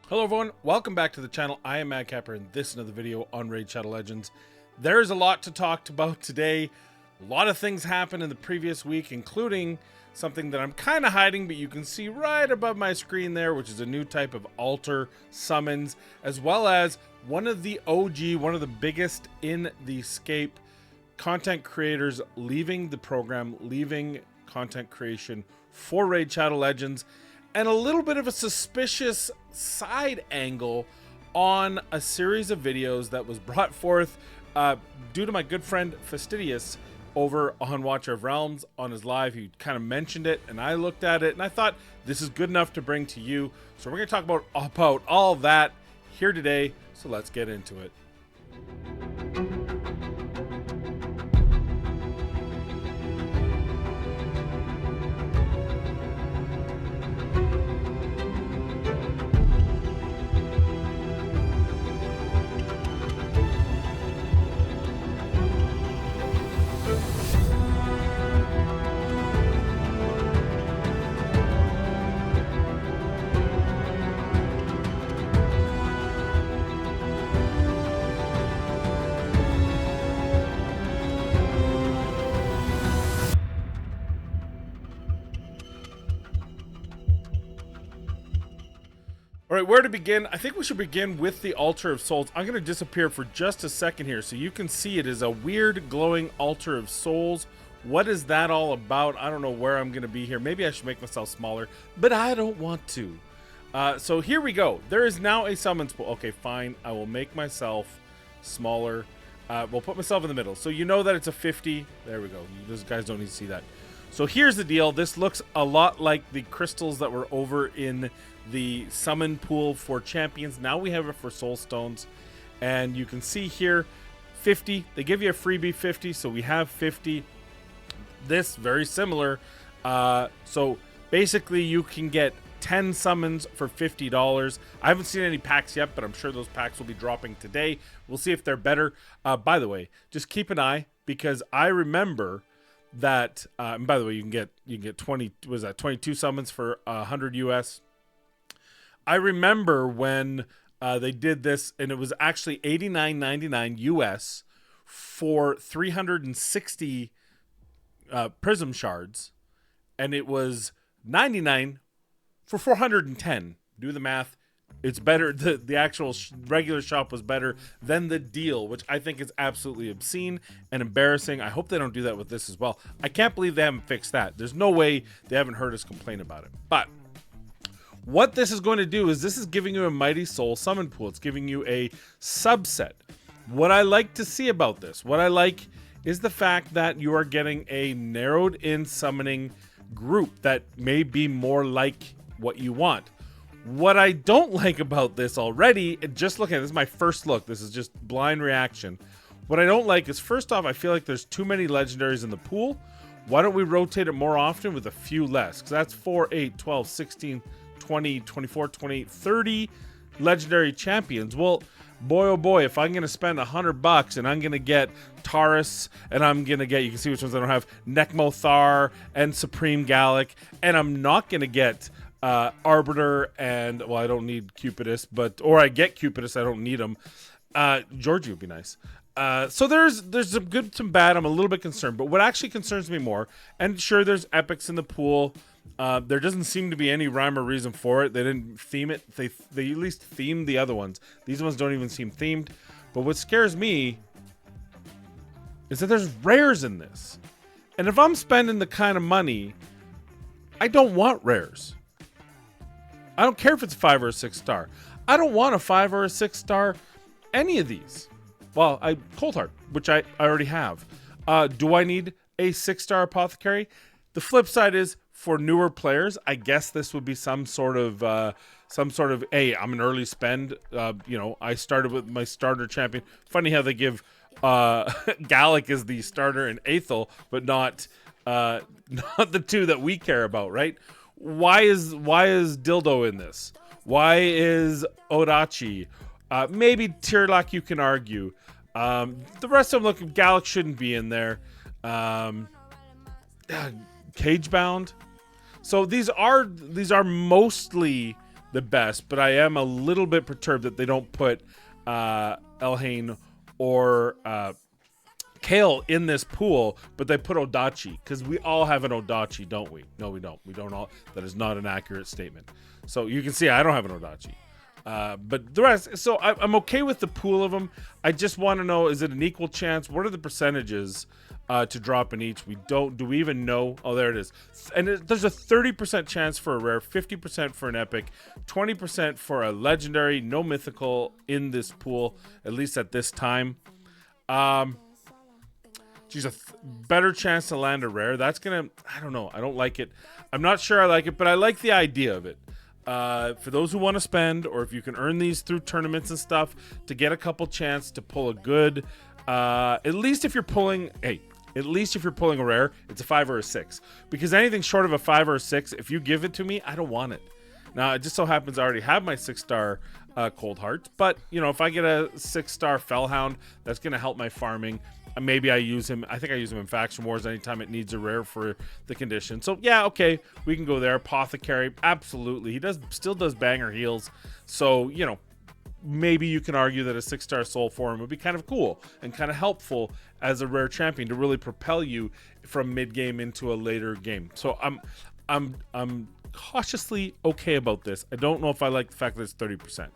Hello everyone, welcome back to the channel. I am Madcapper and this is another video on Raid Shadow Legends. There's a lot to talk about today. A lot of things happened in the previous week, including something that I'm kind of hiding, but you can see right above my screen there, which is a new type of altar summons, as well as one of the OG, one of the biggest in the Escape content creators leaving the program, leaving content creation for Raid Shadow Legends, and a little bit of a suspicious side angle on a series of videos that was brought forth due to my good friend Fastidious over on Watcher of Realms on his live. He kind of mentioned it and I looked at it and I thought this is good enough to bring to you. So we're going to talk about all that here today. So let's get into it. All right, where to begin? I think we should begin with the Altar of Souls. I'm going to disappear for just a second here so you can see it is a weird glowing Altar of Souls. What is that all about? I don't know where I'm going to be here. Maybe I should make myself smaller, but I don't want to. So here we go. There is now a summons pool. Okay, fine. I will make myself smaller. We'll put myself in the middle. So you know that it's a 50. There we go. Those guys don't need to see that. So here's the deal. This looks a lot like the crystals that were over in the summon pool for champions. Now we have it for soul stones, and you can see here 50. They give you a freebie 50, so we have 50. This very similar. So basically you can get 10 summons for $50. I haven't seen any packs yet, but I'm sure those packs will be dropping today. We'll see if they're better. By the way, just keep an eye, because I remember that and by the way, you can get 20, was that 22 summons for 100 US. I remember when they did this, and it was actually $89.99 US for 360 prism shards, and it was $99 for 410. Do the math. It's better. The actual regular shop was better than the deal, which I think is absolutely obscene and embarrassing. I hope they don't do that with this as well. I can't believe they haven't fixed that. There's no way they haven't heard us complain about it. But what this is going to do is this is giving you a Mighty Soul summon pool. It's giving you a subset. What I like to see about this, what I like is the fact that you are getting a narrowed in summoning group that may be more like what you want. What I don't like about this already, just looking at this is my first look, this is just blind reaction. What I don't like is, first off, I feel like there's too many legendaries in the pool. Why don't we rotate it more often with a few less? Because that's 4, 8, 12, 16, 20, 24, 28, 30 legendary champions. Well, boy, oh boy, if I'm going to spend $100 and I'm going to get Taurus, and I'm going to get, you can see which ones I don't have, Nekmothar and Supreme Gallic, and I'm not going to get Arbiter and, well, I don't need Cupidus, but, or I get Cupidus, I don't need him. Georgie would be nice. So there's some good, some bad. I'm a little bit concerned, but what actually concerns me more, and sure, there's epics in the pool. There doesn't seem to be any rhyme or reason for it. They didn't theme it. They at least themed the other ones. These ones don't even seem themed. But what scares me is that there's rares in this. And if I'm spending the kind of money, I don't want rares. I don't care if it's 5 or a 6 star. I don't want a 5 or a 6 star any of these. Well, Cold Heart, which I already have. Do I need a 6 star Apothecary? The flip side is, for newer players, I guess this would be some sort of hey, I'm an early spend. You know, I started with my starter champion. Funny how they give Gallic as the starter and Aethel, but not the two that we care about, right? Why is Dildo in this? Why is Odachi? Maybe Tirlak, you can argue. The rest of them, look, Gallic shouldn't be in there. Cagebound. So these are mostly the best, but I am a little bit perturbed that they don't put Elhain or Kale in this pool, but they put Odachi, because we all have an Odachi, don't we? No, we don't. We don't all. That is not an accurate statement. So you can see I don't have an Odachi. But the rest, so I'm okay with the pool of them. I just want to know, is it an equal chance? What are the percentages to drop in each? Do we even know? Oh, there it is. And there's a 30% chance for a rare, 50% for an epic, 20% for a legendary, no mythical in this pool, at least at this time. Geez, a better chance to land a rare. That's gonna, I don't know. I don't like it. I'm not sure I like it, but I like the idea of it. For those who want to spend, or if you can earn these through tournaments and stuff, to get a couple chance to pull a good, at least if you're pulling, at least if you're pulling a rare, it's a 5 or a 6. Because anything short of a 5 or a 6, if you give it to me, I don't want it. Now, it just so happens I already have my 6-star Cold Hearts, but, you know, if I get a 6-star Fellhound, that's going to help my farming. Maybe I use him. I think I use him in Faction Wars anytime it needs a rare for the condition. So yeah, okay, we can go there. Apothecary, absolutely. He still does banger heals. So, you know, maybe you can argue that a 6-star soul for him would be kind of cool and kind of helpful as a rare champion to really propel you from mid game into a later game. So I'm cautiously okay about this. I don't know if I like the fact that it's 30%.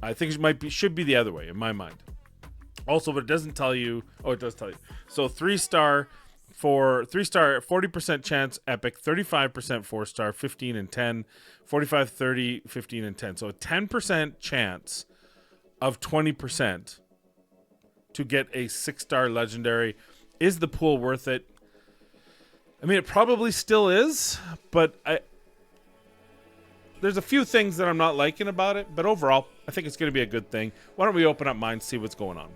I think it should be the other way in my mind. Also, but it doesn't tell you. Oh, it does tell you. So 3-star for 3-star, 40% chance epic, 35% 4-star, 15 and 10, 45, 30, 15 and 10. So a 10% chance of 20% to get a 6-star legendary. Is the pool worth it? I mean, it probably still is, but there's a few things that I'm not liking about it, but overall, I think it's going to be a good thing. Why don't we open up mine, see what's going on?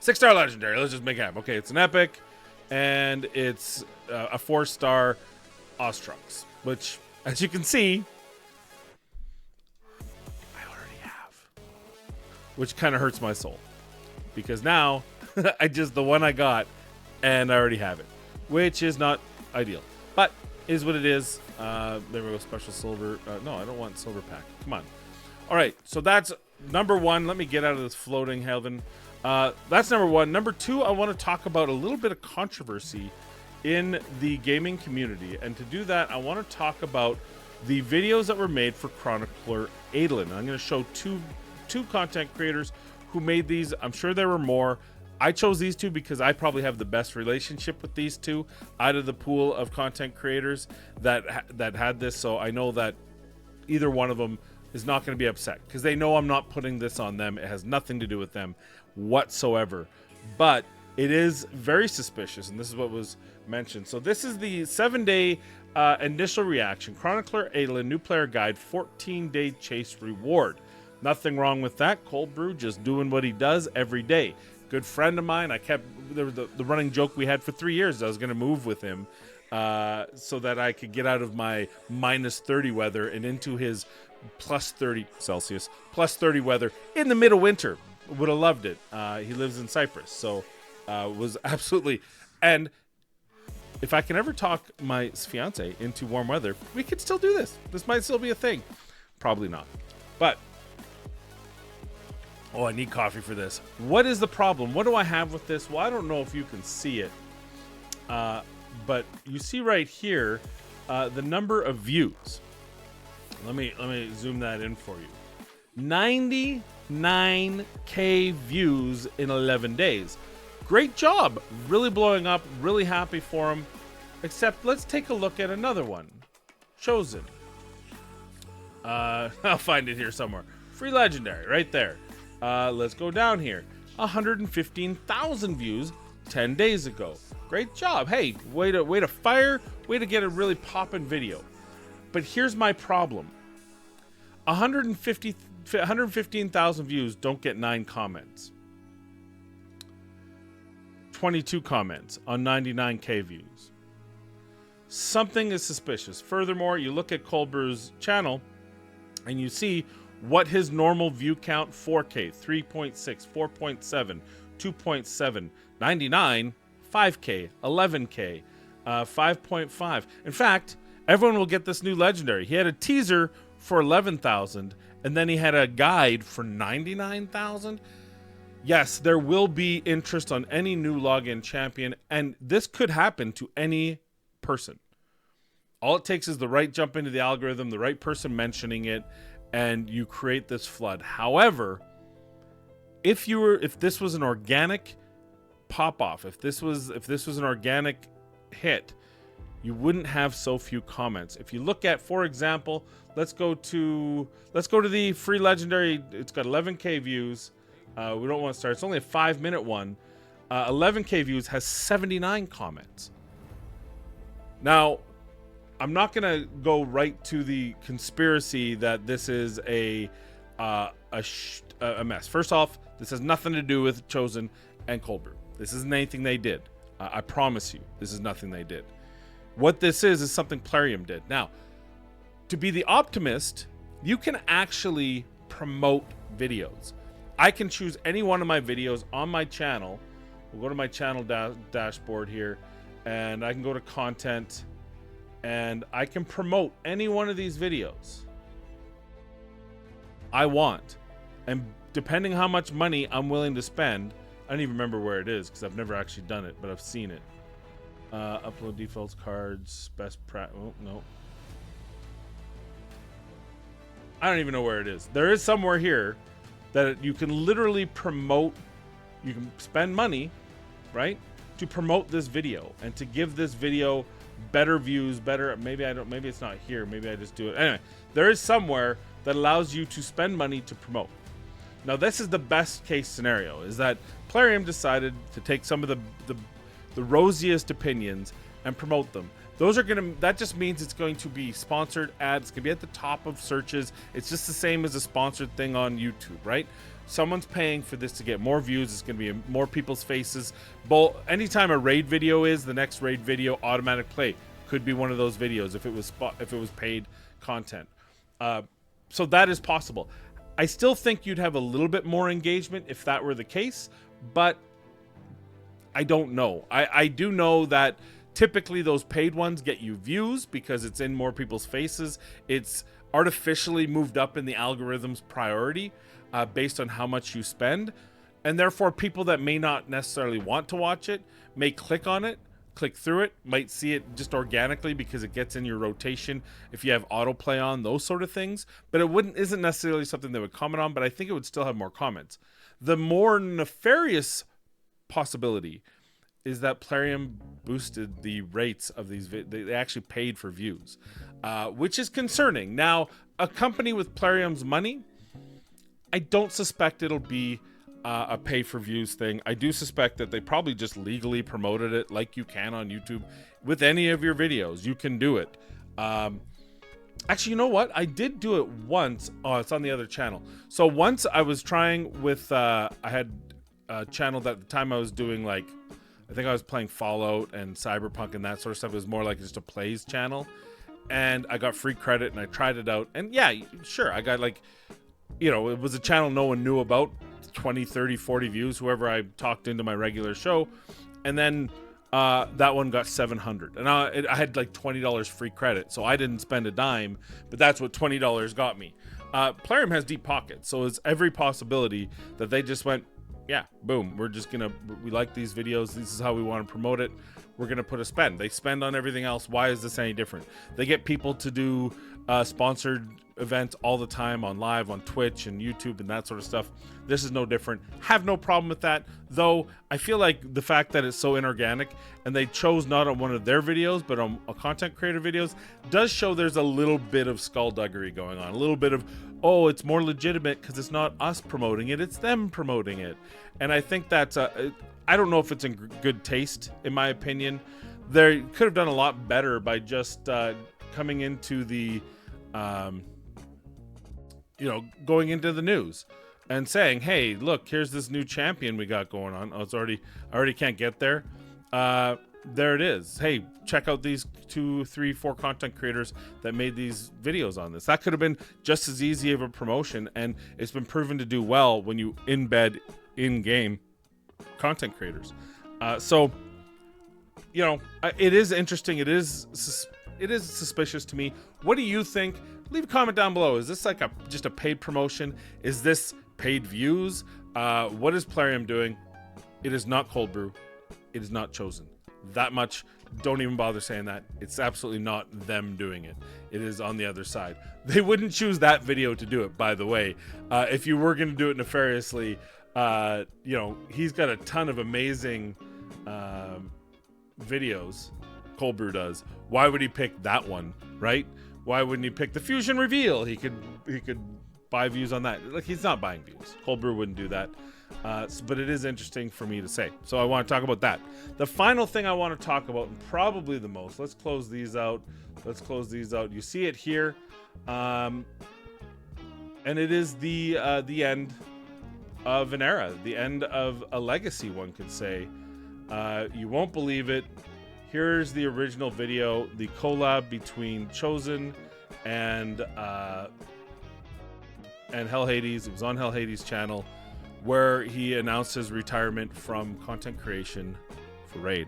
6-star legendary. Let's just make it happen. Okay, it's an epic, and it's a 4-star Ostrux, which, as you can see, I already have, which kind of hurts my soul, because now the one I got, and I already have it, which is not ideal, but is what it is. There we go. Special silver. No, I don't want silver pack. Come on. All right, so that's number one. Let me get out of this floating heaven. That's number one. Number two, I want to talk about a little bit of controversy in the gaming community. And to do that, I want to talk about the videos that were made for Chronicler Adolin. I'm going to show two content creators who made these. I'm sure there were more. I chose these two because I probably have the best relationship with these two out of the pool of content creators that had this. So I know that either one of them is not going to be upset because they know I'm not putting this on them. It has nothing to do with them whatsoever, but it is very suspicious, and this is what was mentioned. So this is the 7-day initial reaction. Chronicler Adolin, new player guide, 14-day chase reward. Nothing wrong with that. Cold Brew just doing what he does every day. Good friend of mine. There was the running joke we had for 3 years. I was going to move with him so that I could get out of my -30 weather and into his +30 Celsius, +30 weather in the middle winter. Would have loved it. He lives in Cyprus, so was absolutely. And if I can ever talk my fiance into warm weather, we could still do this. This might still be a thing. Probably not. But I need coffee for this. What is the problem? What do I have with this? Well, I don't know if you can see it, but you see right here the number of views. Let me zoom that in for you. 99K views in 11 days. Great job. Really blowing up. Really happy for him. Except let's take a look at another one. Chosen. I'll find it here somewhere. Free legendary right there. Let's go down here. 115,000 views 10 days ago. Great job. Hey, way to fire. Way to get a really poppin' video. But here's my problem. 115,000 views don't get 9 comments. 22 comments on 99K views. Something is suspicious. Furthermore, you look at Cold Brew's channel and you see what his normal view count: 4K, 3.6, 4.7, 2.7, 99, 5K, 11K, 5.5. In fact, everyone will get this new legendary. He had a teaser for 11,000 and then he had a guide for 99,000. Yes, there will be interest on any new login champion, and this could happen to any person. All it takes is the right jump into the algorithm, the right person mentioning it, and you create this flood. However, if this was an organic pop off, if this was an organic hit, you wouldn't have so few comments. If you look at, for example, let's go to the free legendary. It's got 11k views. We don't want to start. It's only a 5-minute one. 11k views, has 79 comments. Now, I'm not gonna go right to the conspiracy that this is a mess. First off, this has nothing to do with Chosen and Cold Brew. This isn't anything they did. I promise you, this is nothing they did. What this is something Plarium did. Now, to be the optimist, you can actually promote videos. I can choose any one of my videos on my channel. We'll go to my channel dashboard here, and I can go to content, and I can promote any one of these videos I want. And depending how much money I'm willing to spend, I don't even remember where it is because I've never actually done it, but I've seen it. Upload defaults, cards, best practice. Oh, no. I don't even know where it is. There is somewhere here that you can literally promote. You can spend money, right, to promote this video and to give this video better views, better. Maybe it's not here. Maybe I just do it. Anyway, there is somewhere that allows you to spend money to promote. Now, this is the best case scenario, is that Plarium decided to take some of the rosiest opinions and promote them. That just means it's going to be sponsored ads. It's going to be at the top of searches. It's just the same as a sponsored thing on YouTube, right? Someone's paying for this to get more views. It's going to be in more people's faces. Anytime a raid video is, the next raid video automatic play could be one of those videos if it was paid content. So that is possible. I still think you'd have a little bit more engagement if that were the case, but I don't know. I do know that typically those paid ones get you views because it's in more people's faces. It's artificially moved up in the algorithm's priority based on how much you spend. And therefore, people that may not necessarily want to watch it may click on it, click through it, might see it just organically because it gets in your rotation if you have autoplay on, those sort of things. But it isn't necessarily something they would comment on, but I think it would still have more comments. The more nefarious possibility is that Plarium boosted the rates of these they actually paid for views, which is concerning. Now, a company with Plarium's money, I don't suspect it'll be a pay for views thing. I do suspect that they probably just legally promoted it like you can on YouTube with any of your videos. You can do it. Actually, you know what? I did do it once. Oh, it's on the other channel. So once I was trying with I had a channel that at the time I was doing, like, I think I was playing Fallout and Cyberpunk and that sort of stuff. It was more like just a plays channel, and I got free credit and I tried it out, and yeah, sure, I got, like, you know, it was a channel no one knew about, 20, 30, 40 views, whoever I talked into my regular show, and then that one got 700, and I had like $20 free credit, so I didn't spend a dime, but that's what $20 got me. Plarium has deep pockets, so it's every possibility that they just went, yeah, boom, we like these videos, this is how we want to promote it, we're gonna put a spend. They spend on everything else. Why is this any different? They get people to do sponsored events all the time on live on Twitch and YouTube and that sort of stuff. This is no different. Have no problem with that, though. I feel like the fact that it's so inorganic and they chose not on one of their videos but on a content creator videos does show there's a little bit of skullduggery going on, a little bit of, oh, it's more legitimate because it's not us promoting it, it's them promoting it. And I think that's I don't know if it's in good taste, in my opinion. They could have done a lot better by just coming into the going into the news and saying, hey, look, here's this new champion we got going on. Oh, I already can't get there. There it is. Hey, check out these 2, 3, 4 content creators that made these videos on this. That could have been just as easy of a promotion, and it's been proven to do well when you embed in-game content creators. So, it is interesting. It is suspicious to me. What do you think? leave a comment down below. Is this like just a paid promotion? Is this paid views? What is Plarium doing? It is not Cold Brew. It is not Chosen. That much. Don't even bother saying that. It's absolutely not them doing it. It is on the other side. They wouldn't choose that video to do it, by the way. If you were going to do it nefariously, you know, he's got a ton of amazing videos. Cold Brew does. Why would he pick that one, right? Why wouldn't he pick the Fusion reveal? He could buy views on that. Like, he's not buying views. Cold Brew wouldn't do that. But it is interesting for me to say. So I want to talk about that. The final thing I want to talk about, and probably the most, let's close these out. You see it here. And it is the end of an era, the end of a legacy, one could say. You won't believe it. Here's the original video, the collab between Chosen and Hell Hades. It was on Hell Hades' channel, where he announced his retirement from content creation for Raid.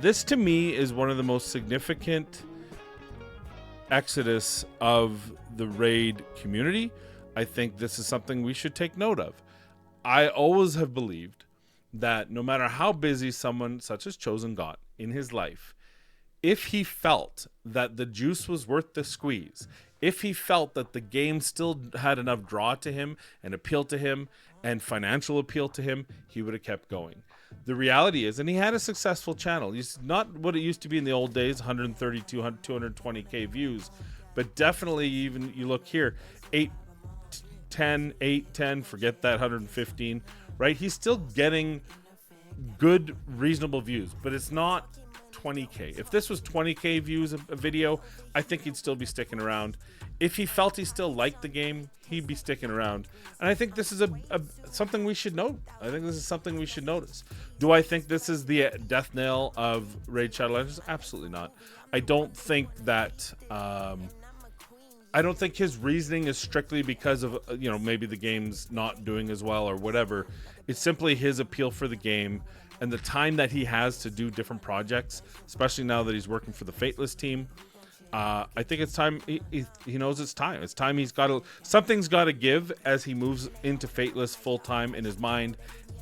This to me is one of the most significant exodus of the Raid community. I think this is something we should take note of. I always have believed that no matter how busy someone such as Chosen got in his life, if he felt that the juice was worth the squeeze, if he felt that the game still had enough draw to him and appeal to him and financial appeal to him, he would have kept going. The reality is, and he had a successful channel. He's not what it used to be in the old days, 130, 200, 220K views, but definitely, even you look here, 8, 10, forget that 115, right? He's still getting good, reasonable views, but it's not 20K. If this was 20K views a video, I think he'd still be sticking around. If he felt he still liked the game, he'd be sticking around. And I think this is something we should note. I think this is something we should notice. Do I think this is the death knell of Raid Shadow Legends? Absolutely not. I don't think that I don't think his reasoning is strictly because of, you know, maybe the game's not doing as well or whatever. It's simply his appeal for the game and the time that he has to do different projects, especially now that he's working for the Fateless team. I think it's time. He knows it's time. It's time he's got to, something's got to give as he moves into Fateless full time in his mind.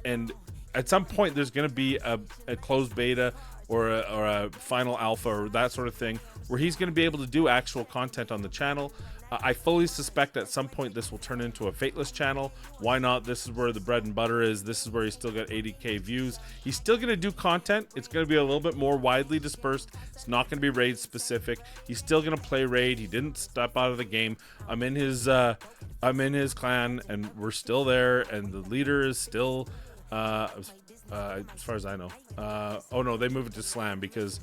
And at some point, there's going to be a closed beta or a final alpha or that sort of thing where he's going to be able to do actual content on the channel. I fully suspect at some point this will turn into a Fateless channel. Why not? This is where the bread and butter is. This is where he's still got 80K views. He's still going to do content. It's going to be a little bit more widely dispersed. It's not going to be Raid specific. He's still going to play Raid. He didn't step out of the game. I'm in his clan, and we're still there, and the leader is still as far as I know. Oh no, they moved it to Slam because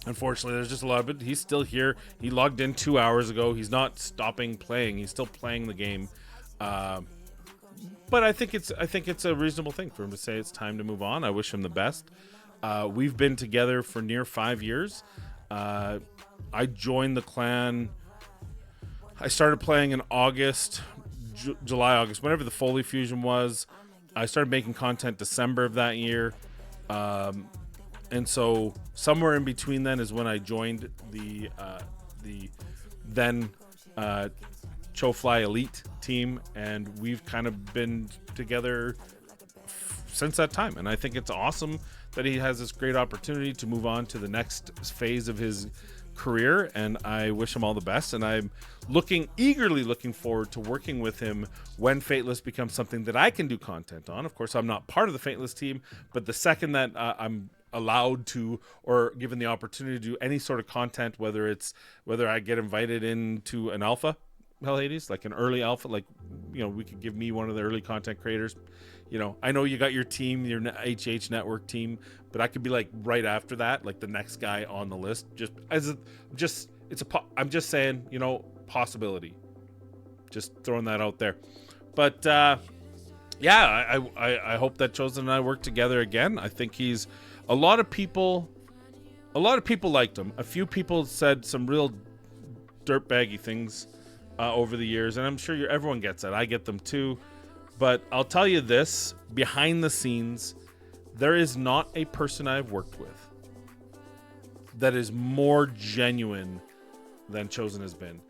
unfortunately, there's just a lot of it. He's still here. He logged in 2 hours ago. He's not stopping playing. He's still playing the game. But I think it's a reasonable thing for him to say it's time to move on. I wish him the best. We've been together for near 5 years. I joined the clan. I started playing in August, July, August, whenever the Foley Fusion was. I started making content December of that year. And so somewhere in between then is when I joined the then Chofly Elite team, and we've kind of been together since that time. And I think it's awesome that he has this great opportunity to move on to the next phase of his career, and I wish him all the best. And I'm eagerly looking forward to working with him when Fateless becomes something that I can do content on. Of course, I'm not part of the Fateless team, but the second that I'm allowed to or given the opportunity to do any sort of content, whether I get invited into an alpha, Hell Hades, like an early alpha, like, you know, we could give me one of the early content creators. You know, I know you got your team, your HH network team, but I could be like right after that, like the next guy on the list. I'm just saying, you know, possibility. Just throwing that out there. But yeah, I hope that Chosen and I work together again. I think he's a lot of people liked him. A few people said some real dirtbaggy things over the years, and I'm sure everyone gets that. I get them too. But I'll tell you this, behind the scenes, there is not a person I've worked with that is more genuine than Chosen has been.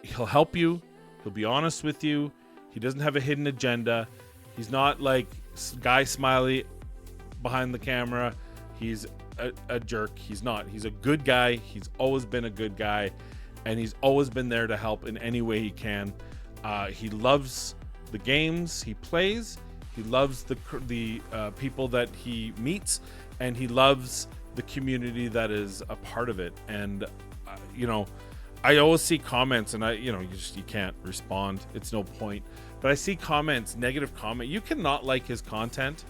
He'll help you. He'll be honest with you. He doesn't have a hidden agenda. He's not like Guy Smiley behind the camera. He's a jerk. He's not. He's a good guy. He's always been a good guy, and he's always been there to help in any way he can. He loves the games he plays. He loves the people that he meets, and he loves the community that is a part of it. And I always see comments, and you can't respond. It's no point. But I see comments, negative comment. You cannot like his content,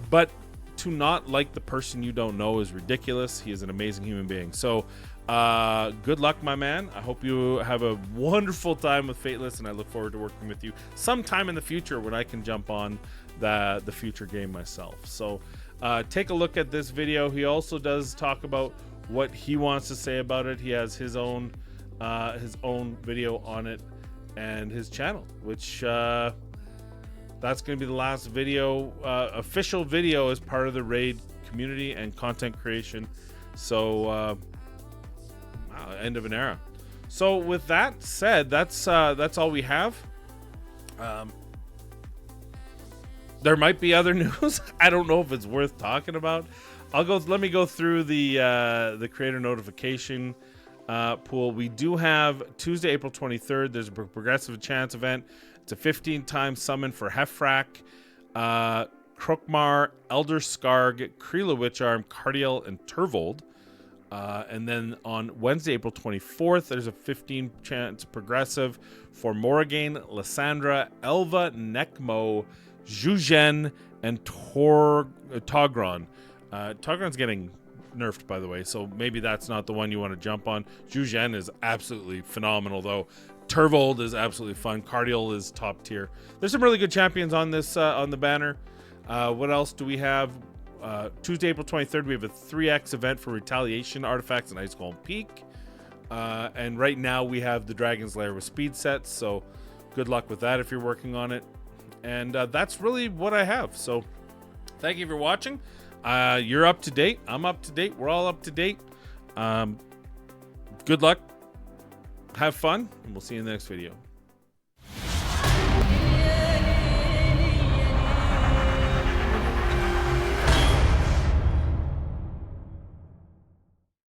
but to not like the person you don't know is ridiculous. He is an amazing human being. So good luck, my man. I hope you have a wonderful time with Fateless, and I look forward to working with you sometime in the future when I can jump on the future game myself. So take a look at this video. He also does talk about what he wants to say about it. He has his own video on it and his channel, which that's going to be the last video, official video as part of the Raid community and content creation. So end of an era. So with that said, that's all we have. There might be other news. I don't know if it's worth talking about. Let me go through the creator notification pool. We do have Tuesday, April 23rd. There's a Progressive Chance event. It's a 15-time summon for Hefrak, Krokmar, Elder Skarg, Krila Witcharm, Cardiel, and Turvold. And then on Wednesday, April 24th, there's a 15-chance Progressive for Morrigan, Lysandra, Elva, Nekmo, Zhugen, and Togron. Togron's getting nerfed, by the way, so maybe that's not the one you want to jump on. Zhugen is absolutely phenomenal, though. Turvold is absolutely fun. Cardiel is top tier. There's some really good champions on this on the banner. What else do we have? Tuesday, April 23rd, we have a 3x event for Retaliation artifacts and Ice Golem Peak. And right now we have the Dragon's Lair with speed sets, so good luck with that if you're working on it. And that's really what I have. So thank you for watching. You're up to date. I'm up to date. We're all up to date. Good luck. Have fun, and we'll see you in the next video.